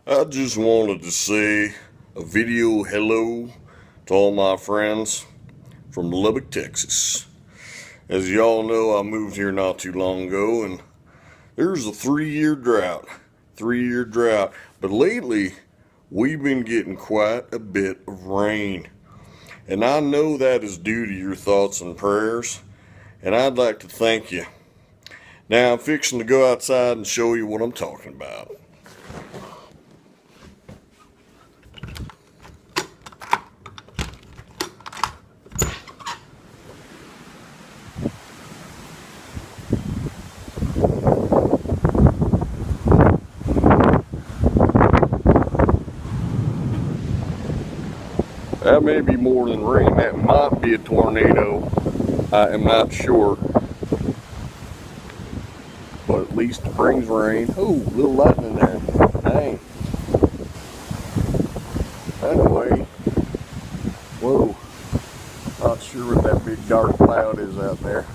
I just wanted to say a video hello to all my friends from Lubbock, Texas. As y'all know, I moved here not too long ago, and there's a 3-year drought. 3-year drought. But lately, we've been getting quite a bit of rain. And I know that is due to your thoughts and prayers, and I'd like to thank you. Now I'm fixing to go outside and show you what I'm talking about. That may be more than rain. That might be a tornado. I am not sure. But at least it brings rain. Oh, a little lightning there. Dang. Anyway. Whoa. Not sure what that big dark cloud is out there.